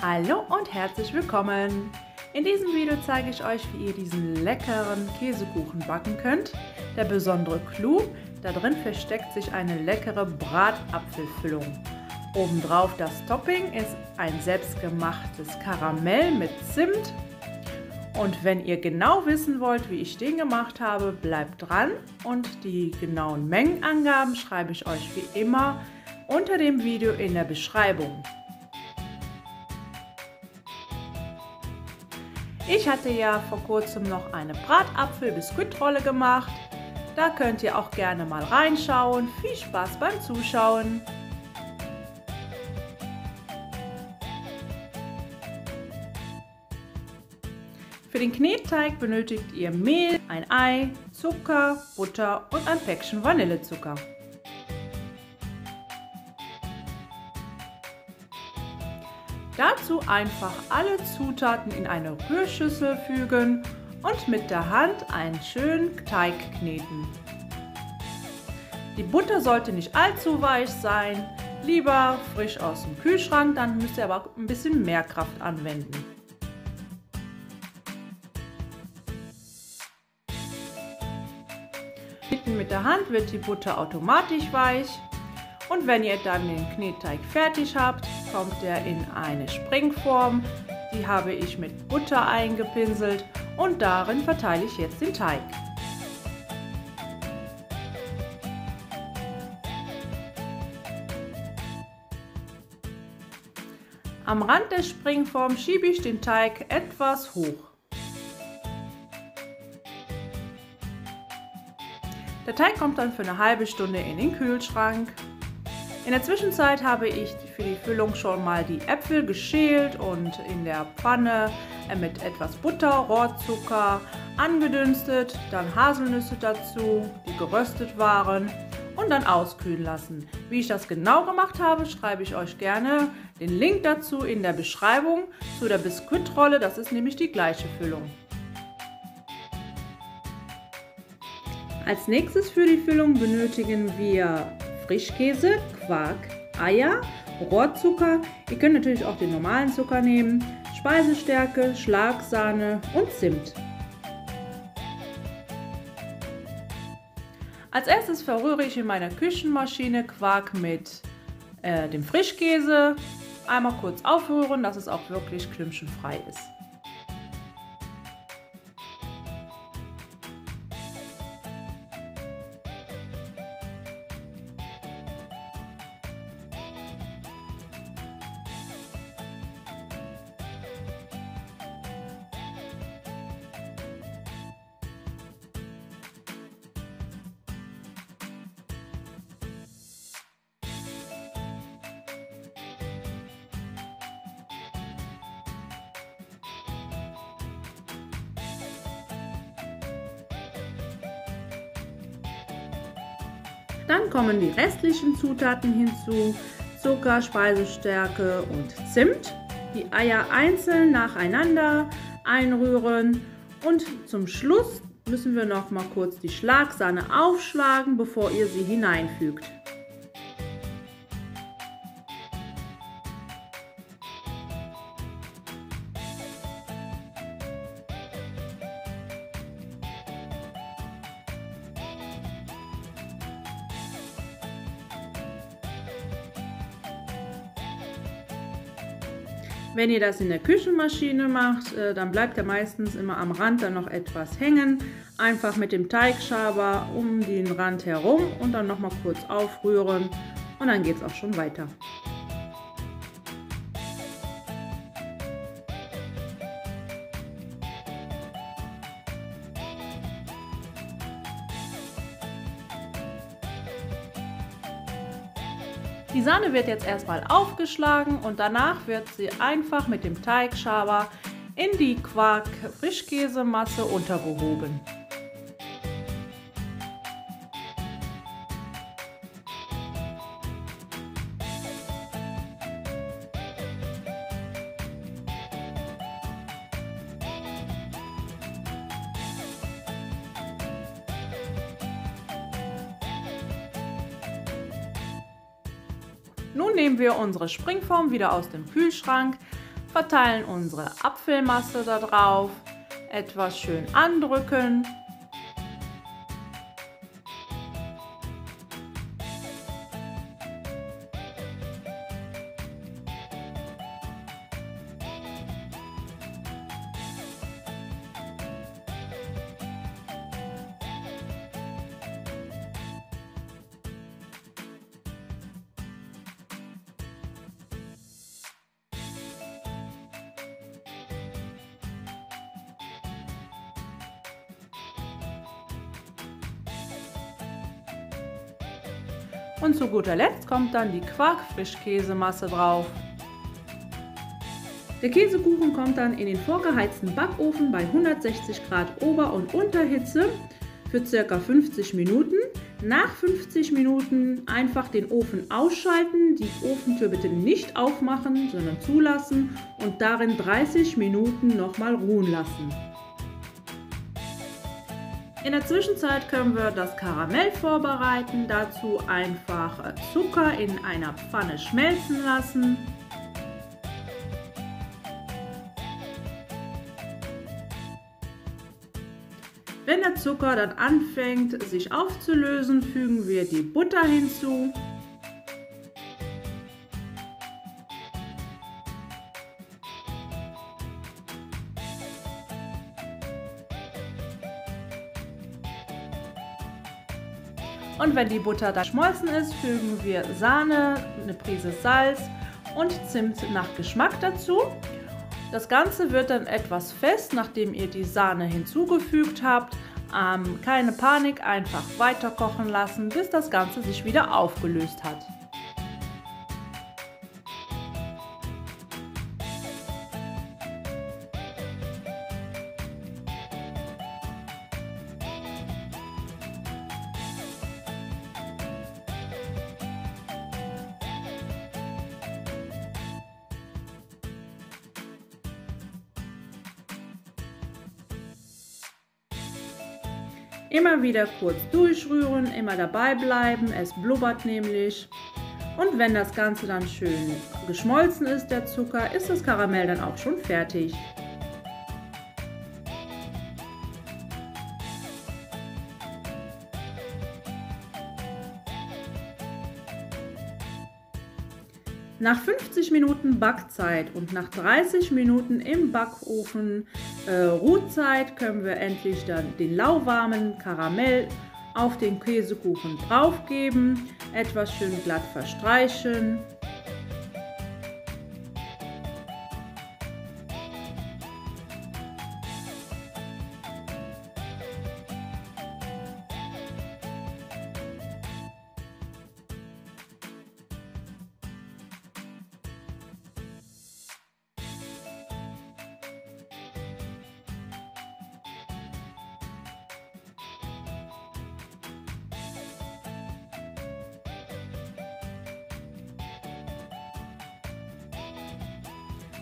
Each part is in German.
Hallo und herzlich willkommen! In diesem Video zeige ich euch, wie ihr diesen leckeren Käsekuchen backen könnt. Der besondere Clou: da drin versteckt sich eine leckere Bratapfelfüllung. Obendrauf das Topping ist ein selbstgemachtes Karamell mit Zimt. Und wenn ihr genau wissen wollt, wie ich den gemacht habe, bleibt dran und die genauen Mengenangaben schreibe ich euch wie immer unter dem Video in der Beschreibung. Ich hatte ja vor kurzem noch eine Bratapfel-Biskuitrolle gemacht. Da könnt ihr auch gerne mal reinschauen. Viel Spaß beim Zuschauen! Für den Knetteig benötigt ihr Mehl, ein Ei, Zucker, Butter und ein Päckchen Vanillezucker. Dazu einfach alle Zutaten in eine Rührschüssel fügen und mit der Hand einen schönen Teig kneten. Die Butter sollte nicht allzu weich sein, lieber frisch aus dem Kühlschrank, dann müsst ihr aber ein bisschen mehr Kraft anwenden. Mit der Hand wird die Butter automatisch weich. Und wenn ihr dann den Knetteig fertig habt, kommt er in eine Springform. Die habe ich mit Butter eingepinselt und darin verteile ich jetzt den Teig. Am Rand der Springform schiebe ich den Teig etwas hoch. Der Teig kommt dann für eine halbe Stunde in den Kühlschrank. In der Zwischenzeit habe ich für die Füllung schon mal die Äpfel geschält und in der Pfanne mit etwas Butter, Rohrzucker angedünstet, dann Haselnüsse dazu, die geröstet waren und dann auskühlen lassen. Wie ich das genau gemacht habe, schreibe ich euch gerne den Link dazu in der Beschreibung zu der Biskuitrolle, das ist nämlich die gleiche Füllung. Als nächstes für die Füllung benötigen wir Frischkäse, Quark, Eier, Rohrzucker, ihr könnt natürlich auch den normalen Zucker nehmen, Speisestärke, Schlagsahne und Zimt. Als erstes verrühre ich in meiner Küchenmaschine Quark mit dem Frischkäse. Einmal kurz aufrühren, dass es auch wirklich klümpchenfrei ist. Dann kommen die restlichen Zutaten hinzu, Zucker, Speisestärke und Zimt. Die Eier einzeln nacheinander einrühren und zum Schluss müssen wir noch mal kurz die Schlagsahne aufschlagen, bevor ihr sie hineinfügt. Wenn ihr das in der Küchenmaschine macht, dann bleibt ja meistens immer am Rand dann noch etwas hängen. Einfach mit dem Teigschaber um den Rand herum und dann noch mal kurz aufrühren und dann geht es auch schon weiter. Die Sahne wird jetzt erstmal aufgeschlagen und danach wird sie einfach mit dem Teigschaber in die Quark-Frischkäsemasse untergehoben. Nun nehmen wir unsere Springform wieder aus dem Kühlschrank, verteilen unsere Apfelmasse da drauf, etwas schön andrücken. Und zu guter Letzt kommt dann die Quark-Frischkäsemasse drauf. Der Käsekuchen kommt dann in den vorgeheizten Backofen bei 160 Grad Ober- und Unterhitze für ca. 50 Minuten. Nach 50 Minuten einfach den Ofen ausschalten, die Ofentür bitte nicht aufmachen, sondern zulassen und darin 30 Minuten nochmal ruhen lassen. In der Zwischenzeit können wir das Karamell vorbereiten. Dazu einfach Zucker in einer Pfanne schmelzen lassen. Wenn der Zucker dann anfängt, sich aufzulösen, fügen wir die Butter hinzu. Und wenn die Butter da geschmolzen ist, fügen wir Sahne, eine Prise Salz und Zimt nach Geschmack dazu. Das Ganze wird dann etwas fest, nachdem ihr die Sahne hinzugefügt habt. Keine Panik, einfach weiter kochen lassen, bis das Ganze sich wieder aufgelöst hat. Immer wieder kurz durchrühren, immer dabei bleiben, es blubbert nämlich. Und wenn das Ganze dann schön geschmolzen ist, der Zucker, ist das Karamell dann auch schon fertig. Nach 50 Minuten Backzeit und nach 30 Minuten im Backofen Ruhzeit können wir endlich dann den lauwarmen Karamell auf den Käsekuchen drauf geben, etwas schön glatt verstreichen.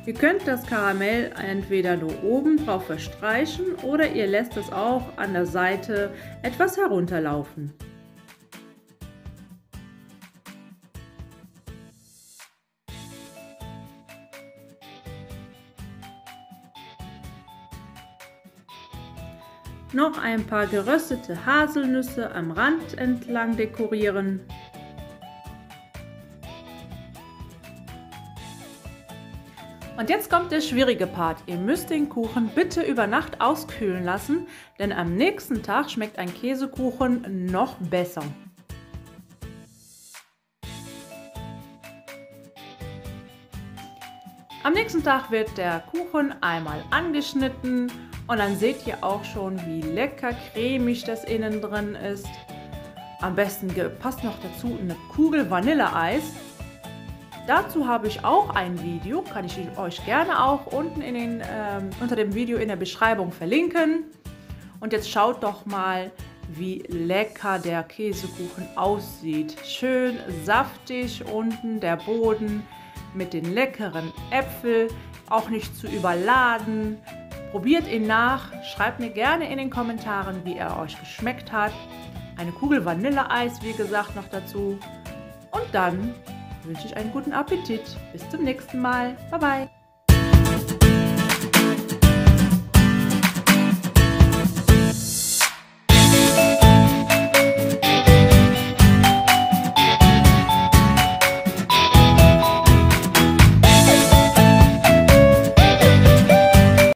Ihr könnt das Karamell entweder nur oben drauf verstreichen oder ihr lässt es auch an der Seite etwas herunterlaufen. Noch ein paar geröstete Haselnüsse am Rand entlang dekorieren. Und jetzt kommt der schwierige Part. Ihr müsst den Kuchen bitte über Nacht auskühlen lassen, denn am nächsten Tag schmeckt ein Käsekuchen noch besser. Am nächsten Tag wird der Kuchen einmal angeschnitten und dann seht ihr auch schon, wie lecker cremig das innen drin ist. Am besten passt noch dazu eine Kugel Vanilleeis. Dazu habe ich auch ein Video, kann ich euch gerne auch unten unter dem Video in der Beschreibung verlinken. Und jetzt schaut doch mal, wie lecker der Käsekuchen aussieht. Schön saftig unten der Boden mit den leckeren Äpfeln, auch nicht zu überladen. Probiert ihn nach, schreibt mir gerne in den Kommentaren, wie er euch geschmeckt hat. Eine Kugel Vanilleeis, wie gesagt, noch dazu. Und dann wünsche ich einen guten Appetit. Bis zum nächsten Mal. Bye bye.